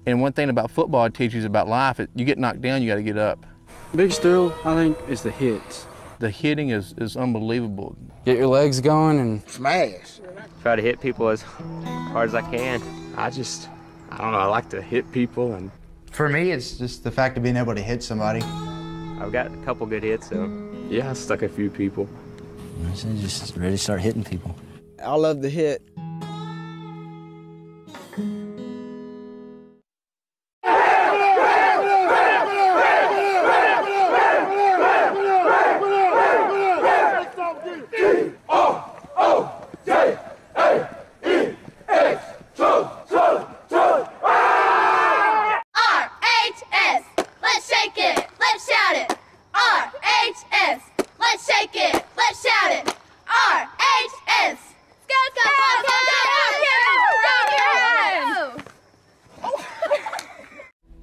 And one thing about football it teaches you about life, you get knocked down, you got to get up. Biggest thrill, I think, is the hits. The hitting is unbelievable. Get your legs going and smash. Try to hit people as hard as I can. I don't know, I like to hit people. And for me, it's just the fact of being able to hit somebody. I've got a couple good hits, so. Yeah, I stuck a few people. Just ready to start hitting people. I love the hit.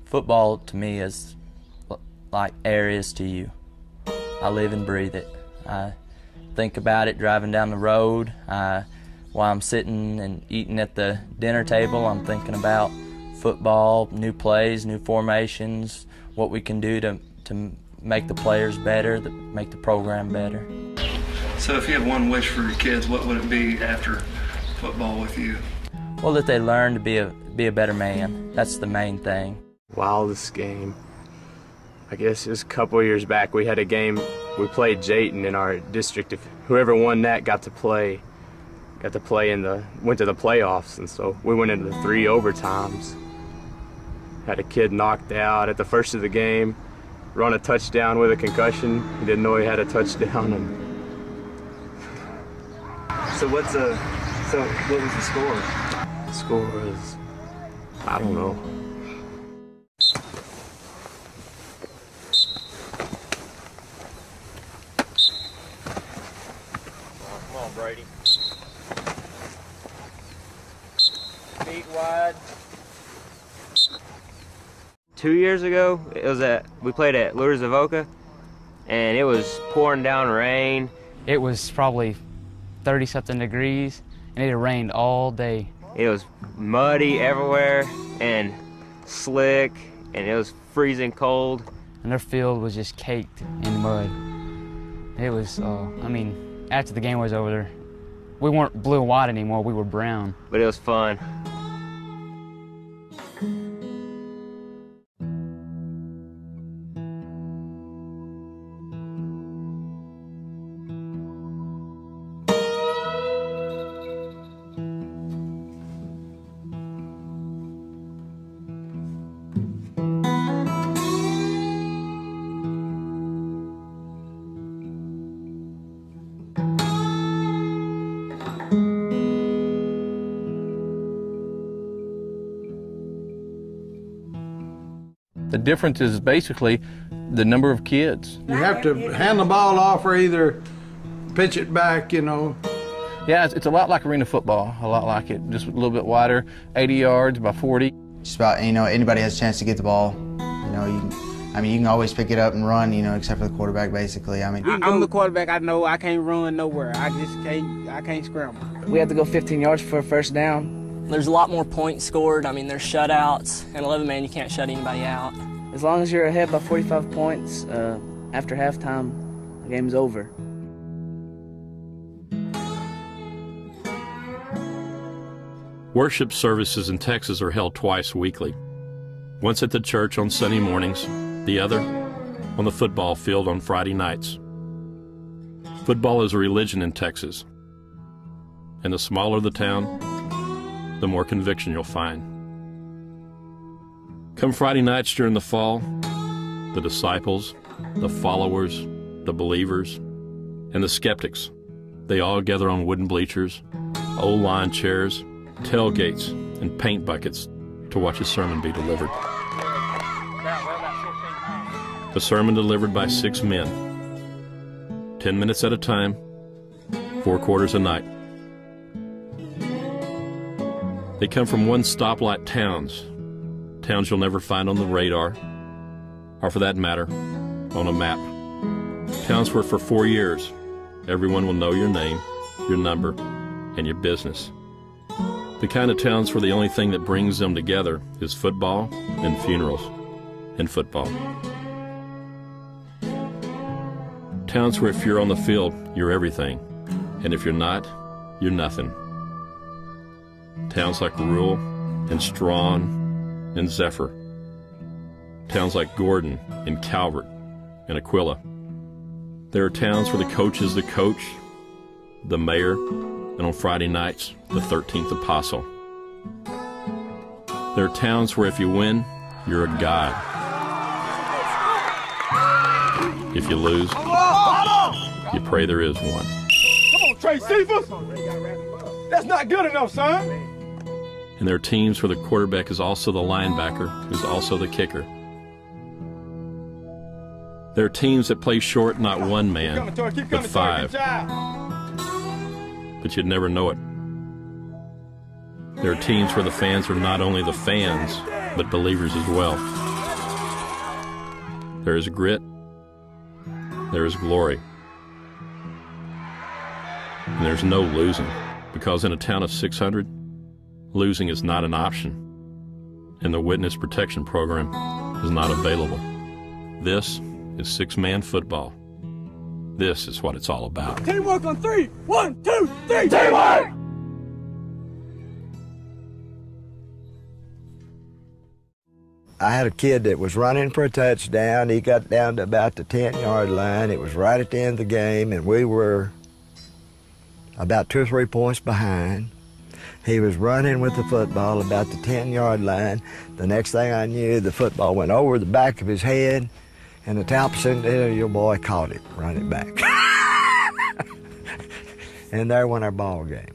Football to me is like air is to you. I live and breathe it. I think about it driving down the road. While I'm sitting and eating at the dinner table, I'm thinking about football, new plays, new formations, what we can do to make the players better, to make the program better. So if you have one wish for your kids, what would it be after football with you? Well, that they learn to be a better man. That's the main thing. Wildest game. I guess it was a couple of years back. We had a game. We played Jayton in our district. If whoever won that went to the playoffs, and so we went into 3 overtimes. Had a kid knocked out at the first of the game, run a touchdown with a concussion. He didn't know he had a touchdown. And so what was the score? The score was, I don't know. Come on, Brady. Feet wide. 2 years ago, we played at Lourdes Avoca, and it was pouring down rain. it was probably 30-something degrees, and it had rained all day. It was muddy everywhere and slick, and it was freezing cold. And their field was just caked in mud. It was, I mean, after the game was over, we weren't blue and white anymore, we were brown. But it was fun. The difference is basically the number of kids. You have to hand the ball off or either pitch it back, you know. Yeah, it's a lot like arena football, a lot like it, just a little bit wider, 80 yards by 40. Just about, you know, anybody has a chance to get the ball. You know, you can always pick it up and run, you know, except for the quarterback, basically. I mean, I'm the quarterback. I know I can't run nowhere. I can't scramble. We have to go 15 yards for a first down. There's a lot more points scored. I mean, there's shutouts. And 11-man, you can't shut anybody out. As long as you're ahead by 45 points, after halftime, the game's over. Worship services in Texas are held twice weekly. Once at the church on Sunday mornings, the other on the football field on Friday nights. Football is a religion in Texas, and the smaller the town, the more conviction you'll find. Come Friday nights during the fall, the disciples, the followers, the believers, and the skeptics, they all gather on wooden bleachers, old lawn chairs, tailgates, and paint buckets to watch a sermon be delivered. A sermon delivered by 6 men, 10 minutes at a time, 4 quarters a night. They come from one stoplight towns you'll never find on the radar, or for that matter, on a map. Towns where for 4 years, everyone will know your name, your number, and your business. The kind of towns where the only thing that brings them together is football and funerals and football. Towns where if you're on the field, you're everything, and if you're not, you're nothing. Towns like Rural and Strawn and Zephyr. Towns like Gordon and Calvert and Aquila. There are towns where the coach is the coach, the mayor, and on Friday nights, the 13th apostle. There are towns where if you win, you're a god. If you lose, you pray there is one. Come on, Trey Cephas! That's not good enough, son! And there are teams where the quarterback is also the linebacker, who's also the kicker. There are teams that play short not one man, but five. But you'd never know it. There are teams where the fans are not only the fans, but believers as well. There is grit. There is glory. And there's no losing, because in a town of 600, losing is not an option, and the Witness Protection Program is not available. This is six-man football. This is what it's all about. Teamwork on three. 1, 2, 3. Teamwork! I had a kid that was running for a touchdown. He got down to about the 10-yard line. It was right at the end of the game, and we were about 2 or 3 points behind. He was running with the football about the 10-yard line. The next thing I knew, the football went over the back of his head, and the Talbot your boy caught it, run it back. And there went our ball game.